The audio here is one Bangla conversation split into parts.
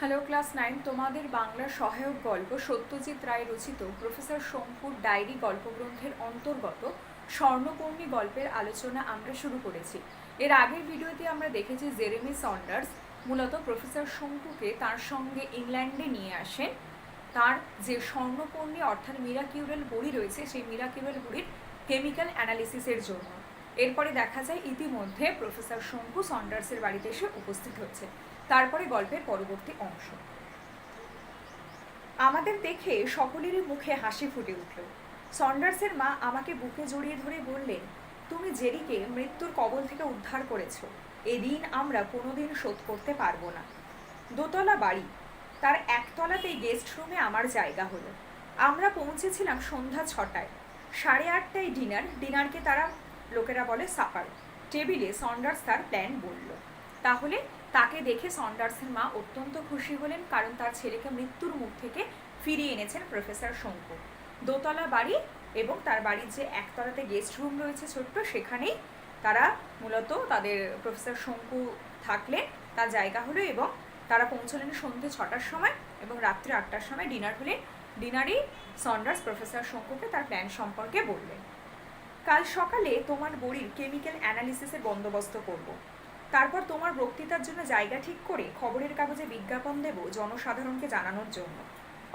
হ্যালো ক্লাস 9, তোমাদের বাংলার সহায়ক গল্প সত্যজিৎ রায় রচিত প্রফেসর শঙ্কুর ডায়েরি গল্পগ্রন্থের অন্তর্গত স্বর্ণপর্ণী গল্পের আলোচনা আমরা শুরু করেছি। এর আগের ভিডিওতে আমরা দেখেছি জেরেমি সন্ডার্স মূলত প্রফেসর শঙ্কুকে তার সঙ্গে ইংল্যান্ডে নিয়ে আসেন তার যে স্বর্ণপর্ণী অর্থাৎ মিরাকিউরাল বড়ি রয়েছে সেই মিরাকিউরাল বড়ির কেমিক্যাল অ্যানালিসিসের জন্য। এরপরে দেখা যায় ইতিমধ্যে প্রফেসর শঙ্কু সন্ডার্সের বাড়িতে এসে উপস্থিত হচ্ছে। তারপরে গল্পের পরবর্তী অংশ। আমাদের দেখে সকলেরই মুখে হাসি ফুটে উঠল। সন্ডার্সের মা আমাকে বুকে জড়িয়ে ধরে বললেন, তুমি জেরিকে মৃত্যুর কবল থেকে উদ্ধার করেছো, এ ঋণ আমরা কোনোদিন শোধ করতে পারবো না। দোতলা বাড়ি, তার একতলাতেই গেস্ট রুমে আমার জায়গা হলো। আমরা পৌঁছেছিলাম সন্ধ্যা 6টায়। 8:30টায় ডিনারকে তারা লোকেরা বলে সাপার। টেবিলে সন্ডার্স তার প্ল্যান বলল। তাহলে তাকে দেখে সন্ডার্সের মা অত্যন্ত খুশি হলেন, কারণ তার ছেলেকে মৃত্যুর মুখ থেকে ফিরিয়ে এনেছেন প্রফেসর শঙ্কু। দোতলা বাড়ি এবং তার বাড়ির যে একতলাতে গেস্ট রুম রয়েছে ছোট্ট, সেখানেই তারা মূলত তাদের প্রফেসর শঙ্কু থাকলেন, তার জায়গা হলো। এবং তারা পৌঁছলেন সন্ধ্যে 6টার সময় এবং রাত্রি 8টার সময় ডিনার হলে ডিনারেই সন্ডার্স প্রফেসর শঙ্কুকে তার প্ল্যান সম্পর্কে বললেন। কাল সকালে তোমার বড়ির কেমিক্যাল অ্যানালিসিসের বন্দোবস্ত করব। তারপর তোমার বক্তৃতার জন্য জায়গা ঠিক করে খবরের কাগজে বিজ্ঞাপন দেব জনসাধারণকে জানানোর জন্য।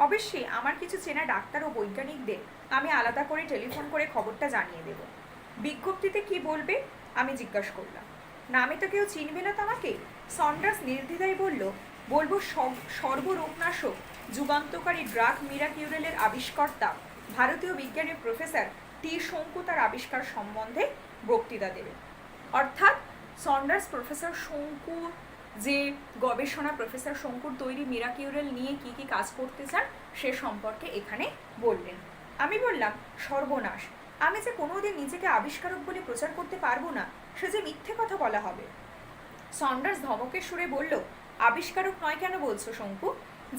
অবশ্যই আমার কিছু চেনা ডাক্তার ও বৈজ্ঞানিকদের আমি আলাদা করে টেলিফোন করে খবরটা জানিয়ে দেব। বিজ্ঞপ্তিতে কি বলবে আমি জিজ্ঞাসা করলাম। নামে তো কেউ চিনবে না তোমাকে? সন্ডার্স নির্দ্বিধায় বলল, বলবো সর্বরোগনাশক যুগান্তকারী ড্রাগ মিরাকিউরেলের আবিষ্কর্তা ভারতীয় বিজ্ঞানের প্রফেসর টি শঙ্কু তার আবিষ্কার সম্বন্ধে বক্তৃতা দেবে। অর্থাৎ সন্ডার্স প্রফেসর শঙ্কুর যে গবেষণা, প্রফেসর শঙ্কুর তৈরি মিরাকিউরেল নিয়ে কি কি কাজ করতে চান সে সম্পর্কে এখানে বললেন। আমি বললাম, সর্বনাশ, আমি যে কোনোদিন নিজেকে আবিষ্কারক বলে প্রচার করতে পারবো না, সে যে মিথ্যে কথা বলা হবে। সন্ডার্স ধমকের সুরে বলল, আবিষ্কারক নয় কেন বলছো শঙ্কু?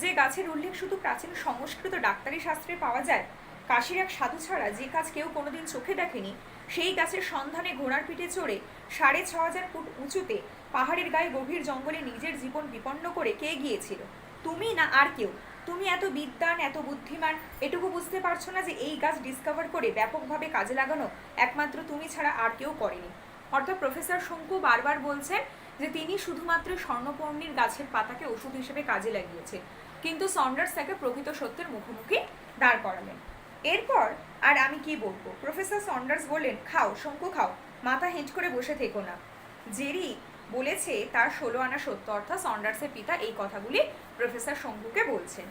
যে গাছের উল্লেখ শুধু প্রাচীন সংস্কৃত ডাক্তারি শাস্ত্রে পাওয়া যায়, কাশীর এক সাধু ছাড়া যে কাজ কেউ কোনোদিন চোখে দেখেনি, সেই গাছের সন্ধানে ঘোড়ার পিঠে চড়ে 6,500 ফুট উঁচুতে পাহাড়ের গায়ে গভীর জঙ্গলে নিজের জীবন বিপন্ন করে কে গিয়েছিল? তুমি না আর কেউ? তুমি এত বিদ্বান, এত বুদ্ধিমান, এটুকু বুঝতে পারছো না যে এই গাছ ডিসকভার করে ব্যাপকভাবে কাজে লাগানো একমাত্র তুমি ছাড়া আর কেউ করেনি? অর্থাৎ প্রফেসর শঙ্কু বারবার বলছেন যে তিনি শুধুমাত্র স্বর্ণপর্ণীর গাছের পাতাকে ওষুধ হিসেবে কাজে লাগিয়েছে, কিন্তু সন্ডার্স তাকে প্রকৃত সত্যের মুখোমুখি দাঁড় করালেন। এরপর আর আমি কি বলবো? প্রফেসর সন্ডার্স বললেন, খাও শঙ্কু খাও, মাথা হেঁট করে বসে থেকো না। জেরি বলেছে তার 16 আনা সত্য, অর্থাৎ সন্ডার্সের পিতা এই কথাগুলি প্রফেসর শঙ্কুকে বলছেন।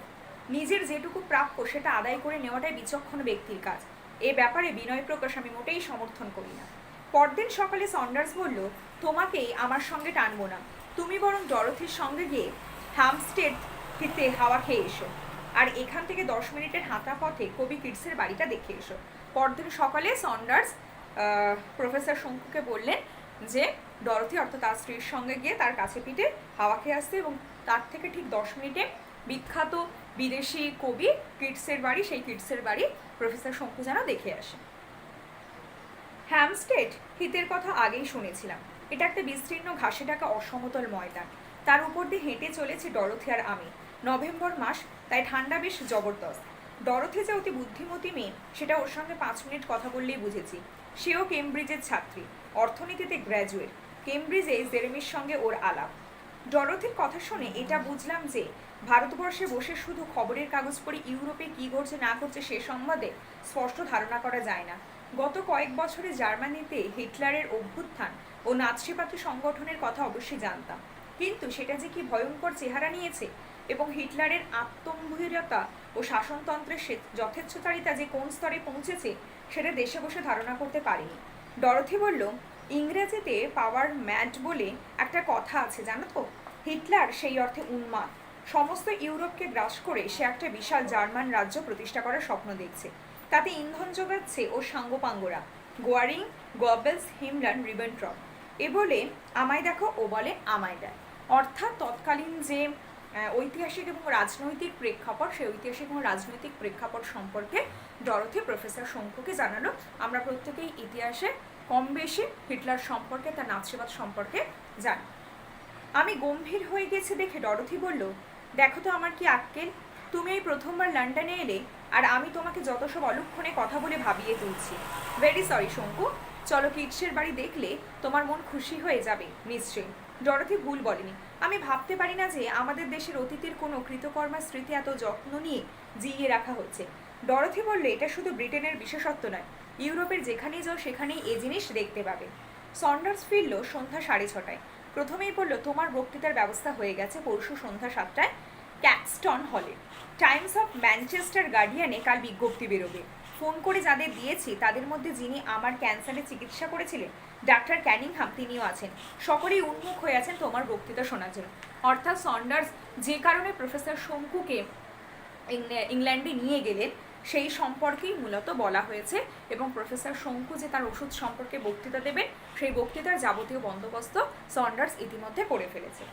নিজের যেটুকু প্রাপ্য সেটা আদায় করে নেওয়াটাই বিচক্ষণ ব্যক্তির কাজ। এ ব্যাপারে বিনয় প্রকাশ আমি মোটেই সমর্থন করি না। পরদিন সকালে সন্ডার্স বলল, তোমাকেই আমার সঙ্গে টানবো না, তুমি বরং ডরথির সঙ্গে গিয়ে হ্যাম্পস্টেডে হাওয়া খেয়ে এসো, আর এখান থেকে 10 মিনিটের হাঁটা পথে কবি কিডসের বাড়িটা দেখে এসো। পরদিন সকালে সন্ডার্স প্রফেসর শঙ্কুকে বললেন যে ডরথি অর্থাৎ তার স্ত্রীর সঙ্গে গিয়ে তার কাছে পিঠে হাওয়া খেয়ে আসতে, এবং তার থেকে ঠিক 10 মিনিটে বিখ্যাত বিদেশি কবি কিডসের বাড়ি, সেই কিডসের বাড়ি প্রফেসর শঙ্কু যেন দেখে আসে। হ্যামস্টেড হিতের কথা আগেই শুনেছিলাম। এটা একটা বিস্তীর্ণ ঘাসে ঢাকা অসমতল ময়দান, তার উপর দিয়ে হেঁটে চলেছে ডরথি আর আমি। নভেম্বর মাস, তাই ঠান্ডা বেশ জবরদস্ত। ডরথি যে অতি বুদ্ধিমতী মেয়ে সেটা ওর সঙ্গে 5 মিনিট কথা বললেই বুঝেছি। সেও কেমব্রিজের ছাত্রী, অর্থনীতিতে গ্র্যাজুয়েট। কেমব্রিজে জেরেমির সঙ্গে ওর আলাপ। ডরথির কথা শুনে এটা বুঝলাম যে ভারতবর্ষে বসে শুধু খবরের কাগজ পড়ে ইউরোপে কী ঘটছে না ঘটছে সে সম্বন্ধে স্পষ্ট ধারণা করা যায় না। গত কয়েক বছরে জার্মানিতে হিটলারের অভ্যুত্থান ও নাৎসিবাদী সংগঠনের কথা অবশ্যই জানতাম, কিন্তু সেটা যে কি ভয়ঙ্কর চেহারা নিয়েছে এবং হিটলারের আত্মম্ভীরতা ও শাসনতন্ত্রের যথেচ্ছতারিতা যে কোন স্তরে পৌঁছেছে সেটা দেশে বসে ধারণা করতে পারিনি। ডরথি বলল, ইংরেজিতে পাওয়ার ম্যাড বলে একটা কথা আছে জানো তো? হিটলার সেই অর্থে উন্মাদ। সমস্ত ইউরোপকে গ্রাস করে সে একটা বিশাল জার্মান রাজ্য প্রতিষ্ঠা করার স্বপ্ন দেখছে। তাতে ইন্ধন যোগাচ্ছে ও সাঙ্গপাঙ্গরা, গোয়ারিং, গবেলস, হিমলান, রিবেন্ট্রপ। এ বলে আমায় দেখো, ও বলে আমায় দেয়। অর্থাৎ তৎকালীন যে ঐতিহাসিক এবং রাজনৈতিক প্রেক্ষাপট, সেই ঐতিহাসিক এবং রাজনৈতিক প্রেক্ষাপট সম্পর্কে ডরথি প্রফেসর শঙ্কুকে জানালো। আমরা প্রত্যেকেই ইতিহাসে কম বেশি হিটলার সম্পর্কে, তার নাৎসিবাদ সম্পর্কে জানি। আমি গম্ভীর হয়ে গেছে দেখে ডরথি বলল, দেখো তো আমার কি আক্কেল, তুমি এই প্রথমবার লন্ডনে এলে আর আমি তোমাকে যত সব অলক্ষণে কথা বলে ভাবিয়ে তুলছি। ভেরি সরি শঙ্কু, চলো কিডসের বাড়ি দেখলে তোমার মন খুশি হয়ে যাবে নিশ্চয়ই। ডরথি ভুল বলেনি। আমি ভাবতে পারি না যে আমাদের দেশের অতীতের কোনো কৃতকর্মার স্মৃতি এত যত্ন নিয়ে জিইয়ে রাখা হচ্ছে। ডরথি বললে, এটা শুধু ব্রিটেনের বিশেষত্ব নয়, ইউরোপের যেখানেই যাও সেখানেই এই জিনিস দেখতে পাবে। সন্ডার্স ফিরল সন্ধ্যা 6:30টায়। প্রথমেই বলল, তোমার বক্তৃতার ব্যবস্থা হয়ে গেছে পরশু সন্ধ্যা 7টায় ক্যাক্সটন হলে। টাইমস অফ ম্যানচেস্টার গার্ডিয়ানে কাল বিজ্ঞপ্তি বেরোবে। ফোন করে যাদের দিয়েছি তাদের মধ্যে যিনি আমার ক্যান্সারের চিকিৎসা করেছিলেন, ডাক্তার ক্যানিংহাম, তিনিও আছেন। সকলেই উন্মুখ হয়ে আছেন তোমার বক্তৃতা শোনার জন্য। অর্থাৎ সন্ডার্স যে কারণে প্রফেসর শঙ্কুকে ইংল্যান্ডে নিয়ে গেলেন সেই সম্পর্কেই মূলত বলা হয়েছে, এবং প্রফেসর শঙ্কু যে তার ওষুধ সম্পর্কে বক্তৃতা দেবেন সেই বক্তৃতার যাবতীয় বন্দোবস্ত সন্ডার্স ইতিমধ্যে করে ফেলেছে।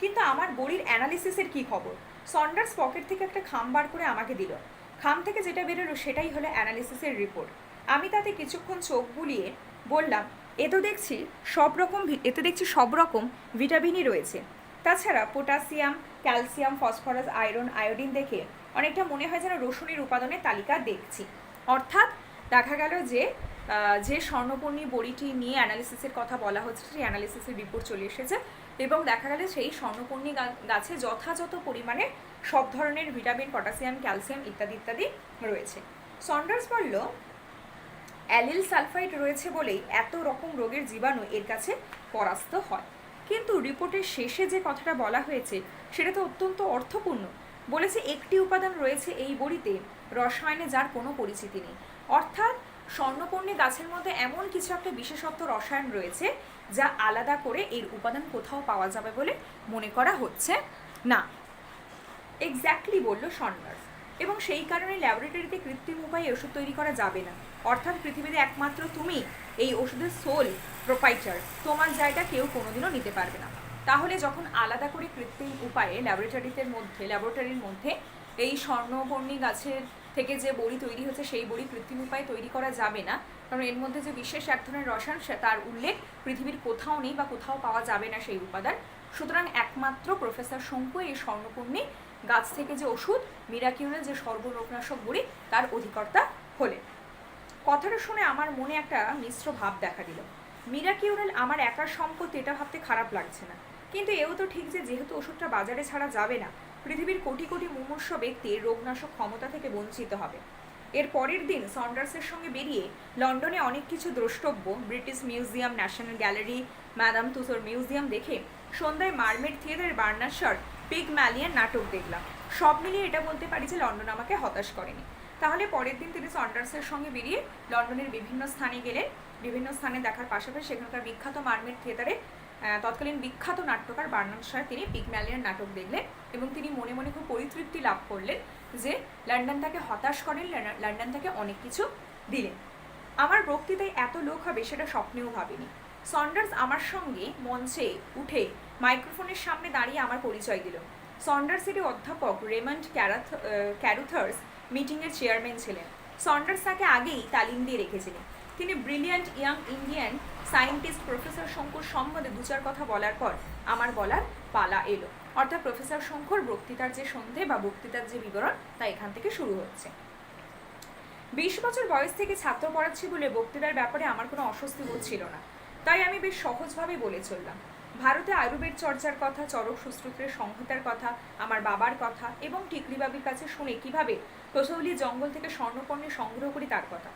কিন্তু আমার বড়ির অ্যানালিসিসের কি খবর? সন্ডার্স পকেট থেকে একটা খাম বার করে আমাকে দিল। খাম থেকে যেটা বেরোলো সেটাই হলো অ্যানালিসিসের রিপোর্ট। আমি তাতে কিছুক্ষণ চোখ বুলিয়ে বললাম, এতে দেখছি সব রকম ভিটামিনই রয়েছে। তাছাড়া potassium, calcium, phosphorus, iron, iodine দেখে অনেকটা মনে হয় যেন রসুনের উপাদানের তালিকা দেখছি। অর্থাৎ দেখা গেল যে স্বর্ণপর্ণী বড়িটি নিয়ে অ্যানালিসিসের কথা বলা হচ্ছে সেই অ্যানালিসিসের রিপোর্ট চলে এসেছে, এবং দেখা গেল সেই স্বর্ণপর্ণী গাছে যথাযথ পরিমাণে সব ধরনের ভিটামিন, পটাশিয়াম, ক্যালসিয়াম ইত্যাদি ইত্যাদি রয়েছে। সন্ডার্স বলল, অ্যালিল সালফাইড রয়েছে বলেই এত রকম রোগের জীবাণু এর কাছে পরাস্ত হয়। কিন্তু রিপোর্টের শেষে যে কথাটা বলা হয়েছে সেটা তো অত্যন্ত অর্থপূর্ণ। বলেছে একটি উপাদান রয়েছে এই বড়িতে রসায়নে যার কোনো পরিচিতি নেই। অর্থাৎ স্বর্ণপর্ণী গাছের মধ্যে এমন কিছু একটা বিশেষত্ব রসায়ন রয়েছে যা আলাদা করে এর উপাদান কোথাও পাওয়া যাবে বলে মনে করা হচ্ছে না। এক্স্যাক্টলি বলল সন্ডার্স। এবং সেই কারণে ল্যাবরেটরিতে কৃত্রিম উপায়ে ওষুধ তৈরি করা যাবে না। অর্থাৎ পৃথিবীতে একমাত্র তুমি এই ওষুধের সোল প্রোপাইটার, তোমার জায়গা কেউ কোনোদিনও নিতে পারবে না। তাহলে যখন আলাদা করে কৃত্রিম উপায়ে ল্যাবরেটরির মধ্যে এই স্বর্ণপর্ণী গাছের থেকে যে বড়ি তৈরি হচ্ছে সেই বড়ি কৃত্রিম উপায়ে তৈরি করা যাবে না, কারণ এর মধ্যে যে বিশেষ এক ধরনের রসায়ন তার উল্লেখ পৃথিবীর কোথাও নেই বা কোথাও পাওয়া যাবে না সেই উপাদান। সুতরাং একমাত্র প্রফেসর শঙ্কু এই স্বর্ণপর্ণী গাছ থেকে যে ওষুধ মিরাকিউরেল, যে সর্বরোগনাশক বড়ি, তার অধিকর্তা হলেন। কথাটা শুনে আমার মনে একটা মিশ্র ভাব দেখা দিল। মিরাকিউরেল আমার একার সম্পত্তি এটা ভাবতে খারাপ লাগছে না, কিন্তু এও তো ঠিক যে যেহেতু ওষুধটা বাজারে ছাড়া যাবে না, পৃথিবীর কোটি কোটি মুমূর্ষ ব্যক্তি রোগনাশক ক্ষমতা থেকে বঞ্চিত হবে। এর পরের দিন সন্ডার্সের সঙ্গে বেরিয়ে লন্ডনে অনেক কিছু দ্রষ্টব্য, British Museum, National Gallery, madame তুসোর মিউজিয়াম দেখে সন্ধ্যায় মারমেড থিয়েটার বার্নার্সার পিগম্যালিয়ন নাটক দেখলাম। সব মিলিয়ে এটা বলতে পারি যে লন্ডন আমাকে হতাশ করেনি। তাহলে পরের দিন তিনি সন্ডার্সের সঙ্গে বেরিয়ে লন্ডনের বিভিন্ন স্থানে গেলেন। বিভিন্ন স্থানে দেখার পাশাপাশি সেখানকার বিখ্যাত মারমেড থিয়েটারে তৎকালীন বিখ্যাত নাট্যকার বার্নার্সার তিনি পিগম্যালিয়ন নাটক দেখলেন, এবং তিনি মনে মনে খুব পরিতৃপ্তি লাভ করলেন যে লন্ডন তাকে হতাশ করেন, লন্ডন তাকে অনেক কিছু দিলেন। আমার বক্তৃতায় এত লোক হবে সেটা স্বপ্নেও ভাবিনি। সন্ডার্স আমার সঙ্গে মঞ্চে উঠে মাইক্রোফোনের সামনে দাঁড়িয়ে আমার পরিচয় দিল। সন্ডার্সেরই অধ্যাপক রেমন্ড ক্যারুথার্স মিটিংয়ের চেয়ারম্যান ছিলেন। সন্ডার্স তাকে আগেই তালিম দিয়ে রেখেছিলেন। তিনি brilliant young Indian scientist professor শঙ্কুর সম্বন্ধে দু চার কথা বলার পর আমার বলার পালা এলো। অর্থাৎ প্রফেসর শঙ্কুর বক্তৃতার যে সন্ধে বা বক্তৃতার যে বিবরণ তা এখান থেকে শুরু হচ্ছে। 20 বছর বয়স থেকে ছাত্র পড়াচ্ছি বলে বক্তৃতার ব্যাপারে আমার কোনো অস্বস্তি বোধ ছিল না, তাই আমি বেশ সহজভাবে বলে চললাম। ভারতে আয়ুর্বেদ চর্চার কথা, চরক সুশ্রুতের সংহিতার কথা, আমার বাবার কথা, এবং টিকলিবাবির কাছে শুনে কিভাবে কসৌলি জঙ্গল থেকে স্বর্ণপর্ণে সংগ্রহ করি তার কথা।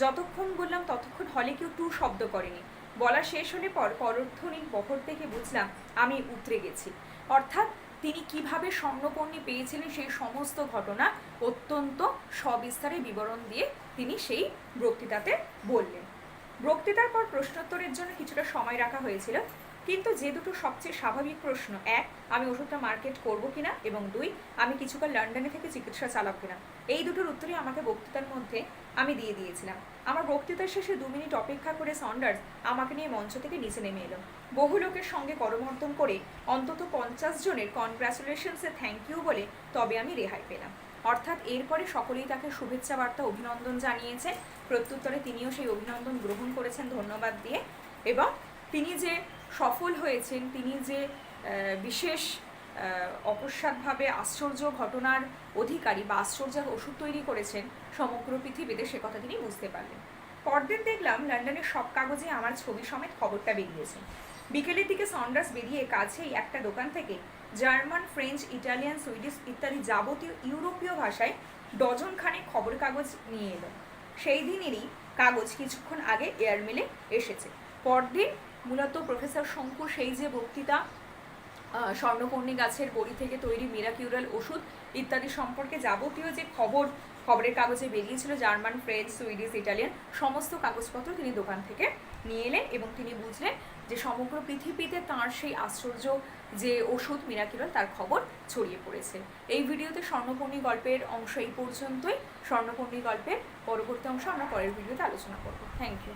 যতক্ষণ বললাম ততক্ষণ হলে কেউ টু শব্দ করেনি। বলা শেষ হলে পরধ্বনির বহর দেখে বুঝলাম আমি উতরে গেছি। অর্থাৎ তিনি কিভাবে স্বর্ণপর্ণী পেয়েছিলেন সেই সমস্ত ঘটনা অত্যন্ত সবিস্তারে বিবরণ দিয়ে তিনি সেই বক্তৃতাতে বললেন। বক্তৃতার পর প্রশ্নোত্তরের জন্য কিছুটা সময় রাখা হয়েছিল, কিন্তু যে দুটো সবচেয়ে স্বাভাবিক প্রশ্ন, 1 আমি ওষুধটা মার্কেট করবো কিনা, এবং 2 আমি কিছুকাল লন্ডনে থেকে চিকিৎসা চালাবো কিনা, এই দুটোর উত্তরই আমাকে বক্তৃতার মধ্যে আমি দিয়ে দিয়েছিলাম। আমার বক্তৃতার শেষে 2 মিনিট অপেক্ষা করে সন্ডার্স আমাকে নিয়ে মঞ্চ থেকে নিচে নেমে এলো। বহু লোকের সঙ্গে করমর্দন করে অন্তত 50 জনের কনগ্রাচুলেশনসে থ্যাংক ইউ বলে তবে আমি রেহাই পেলাম। অর্থাৎ এরপরে সকলেই তাকে শুভেচ্ছা বার্তা, অভিনন্দন জানিয়েছে। প্রত্যুত্তরে তিনিও সেই অভিনন্দন গ্রহণ করেছেন ধন্যবাদ দিয়ে, এবং তিনি যে সফল হয়েছেন, তিনি যে বিশেষ অকস্মাৎভাবে আশ্চর্য ঘটনার অধিকারী বা আশ্চর্যের ওষুধ তৈরি করেছেন সমগ্র পৃথিবীতে, সে কথা তিনি বুঝতে পারলেন। পরদিন দেখলাম লন্ডনের সব কাগজে আমার ছবি সমেত খবরটা বেরিয়েছে। বিকেলের দিকে সন্ডার্স বেরিয়ে কাছেই একটা দোকান থেকে জার্মান, ফ্রেঞ্চ, ইটালিয়ান, সুইডিশ ইত্যাদি যাবতীয় ইউরোপীয় ভাষায় ডজন খানেক খবর কাগজ নিয়ে এলো। সেই দিনেরই কাগজ কিছুক্ষণ আগে এয়ারমেলে এসেছে। পরদিন মূলত প্রফেসর শঙ্কুর সেই যে বক্তৃতা স্বর্ণকর্ণী গাছের বড়ি থেকে তৈরি মিরাকিউরাল ওষুধ ইত্যাদি সম্পর্কে যাবতীয় যে খবরের কাগজে বেরিয়েছিল, জার্মান, ফ্রেঞ্চ, সুইডিশ, ইটালিয়ান সমস্ত কাগজপত্র তিনি দোকান থেকে নিয়ে এলেন এবং তিনি বুঝলেন যে সমগ্র পৃথিবীতে তাঁর সেই আশ্চর্য যে ওষুধ মিরাকিউরাল তার খবর ছড়িয়ে পড়েছে। এই ভিডিওতে স্বর্ণকর্ণী গল্পের অংশ এই পর্যন্তই। স্বর্ণকর্ণী গল্পের পরবর্তী অংশ আমরা পরের ভিডিওতে আলোচনা করব। Thank you.